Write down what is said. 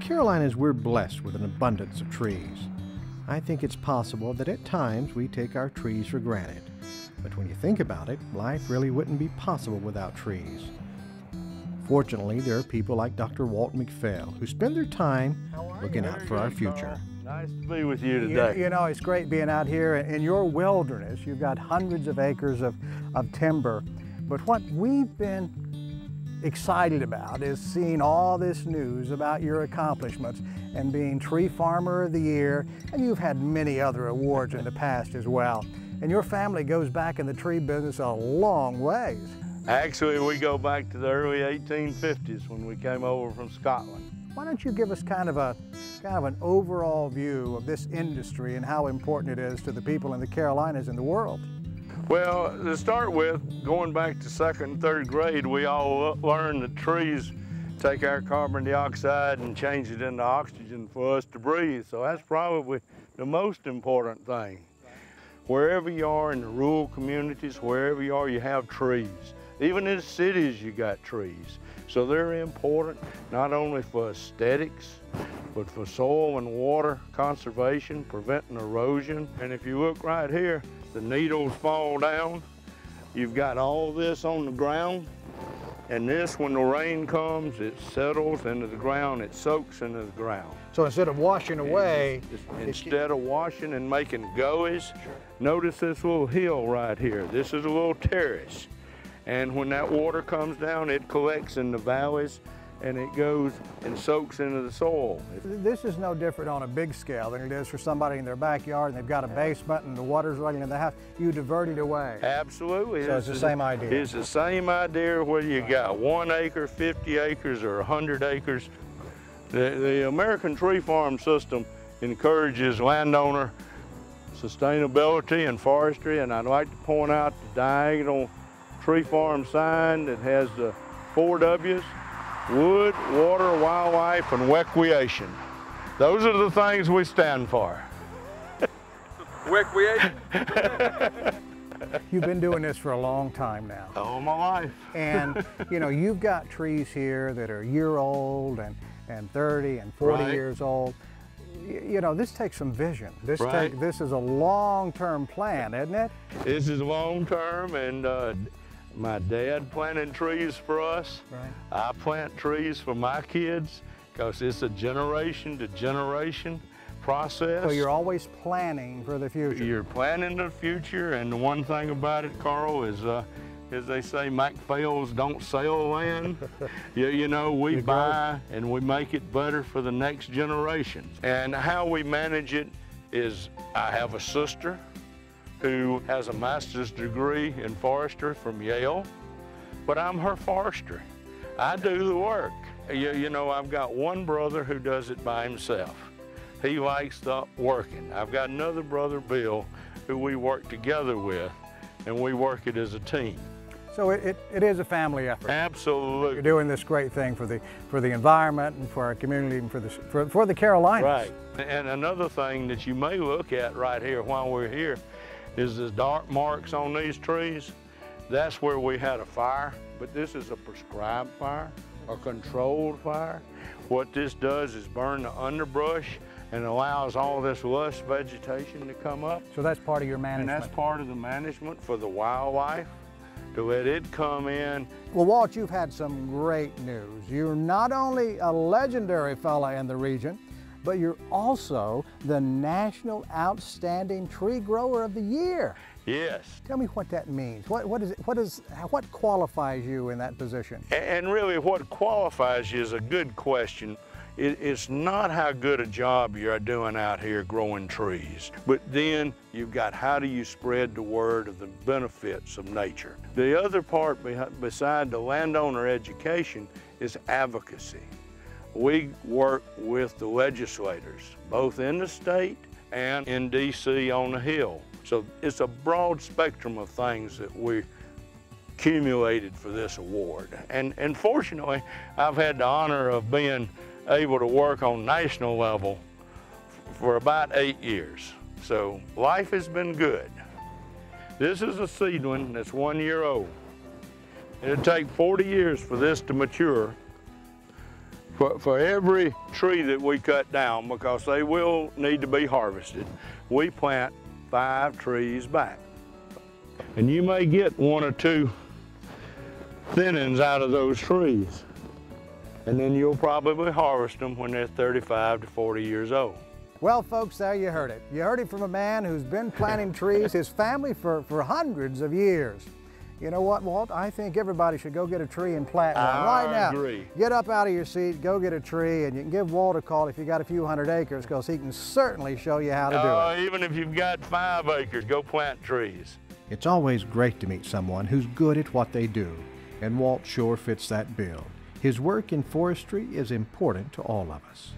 Carolinas, we're blessed with an abundance of trees. I think it's possible that at times we take our trees for granted. But when you think about it, life really wouldn't be possible without trees. Fortunately, there are people like Dr. Walter McPhail who spend their time looking out for our future. Nice to be with you today. You know, it's great being out here in your wilderness. You've got hundreds of acres of timber. But what we've been excited about is seeing all this news about your accomplishments and being Tree Farmer of the Year, and you've had many other awards in the past as well. And your family goes back in the tree business a long ways. Actually, we go back to the early 1850s when we came over from Scotland. Why don't you give us kind of an overall view of this industry and how important it is to the people in the Carolinas and the world? Well, to start with, going back to second and third grade, we all learned that trees take our carbon dioxide and change it into oxygen for us to breathe. So that's probably the most important thing. Wherever you are in the rural communities, wherever you are, you have trees. Even in the cities, you got trees. So they're important not only for aesthetics, but for soil and water conservation, preventing erosion. And if you look right here, the needles fall down. You've got all this on the ground, and this, when the rain comes, it settles into the ground, it soaks into the ground. So instead of washing away, instead of washing and making gullies, notice this little hill right here. This is a little terrace. And when that water comes down, it collects in the valleys and it goes and soaks into the soil. This is no different on a big scale than it is for somebody in their backyard and they've got a basement and the water's running in the house. You divert it away. Absolutely. So it's the same idea. It's the same idea whether you got 1 acre, 50 acres, or 100 acres. The American tree farm system encourages landowner sustainability and forestry, and I'd like to point out the diagonal tree farm sign that has the 4 W's: wood, water, wildlife, and recreation. Those are the things we stand for. Recreation? You've been doing this for a long time now. All my life. And you know, you've got trees here that are a year old and 30 and 40 years old. You know, this takes some vision. This is a long-term plan, isn't it? This is long-term, and my dad planted trees for us. I plant trees for my kids because it's a generation-to-generation process. So you're always planning for the future. You're planning the future, and the one thing about it, Carl, is as they say, McPhails don't sell land. You know, we buy and we make it better for the next generation. And how we manage it is, I have a sister who has a master's degree in forestry from Yale, but I'm her forester. I do the work. You know, I've got one brother who does it by himself. He likes the working. I've got another brother, Bill, who we work together with, and we work it as a team. So it is a family effort. Absolutely. You're doing this great thing for the environment and for our community and for the Carolinas. Right. And another thing that you may look at right here while we're here is the dark marks on these trees. That's where we had a fire, but this is a prescribed fire, a controlled fire. What this does is burn the underbrush and allows all this lush vegetation to come up. So that's part of your management. And that's part of the management for the wildlife, to let it come in. Well, Walt, you've had some great news. You're not only a legendary fella in the region, but you're also the National Outstanding Tree Grower of the Year. Yes. Tell me what that means. What qualifies you in that position? And really what qualifies you is a good question. It's not how good a job you're doing out here growing trees, but then you've got how do you spread the word of the benefits of nature. The other part beside the landowner education is advocacy. We work with the legislators, both in the state and in DC on the Hill. So it's a broad spectrum of things that we accumulated for this award. And fortunately, I've had the honor of being able to work on national level for about 8 years. So life has been good. This is a seedling that's 1 year old. It'll take 40 years for this to mature. For every tree that we cut down, because they will need to be harvested, we plant 5 trees back. And you may get 1 or 2 thinnings out of those trees. And then you'll probably harvest them when they're 35 to 40 years old. Well, folks, there you heard it. You heard it from a man who's been planting trees, his family, for hundreds of years. You know what, Walt? I think everybody should go get a tree and plant one right now. I agree. Get up out of your seat, go get a tree, and you can give Walt a call if you got a few hundred acres, because he can certainly show you how to do it. Even if you've got 5 acres, go plant trees. It's always great to meet someone who's good at what they do, and Walt sure fits that bill. His work in forestry is important to all of us.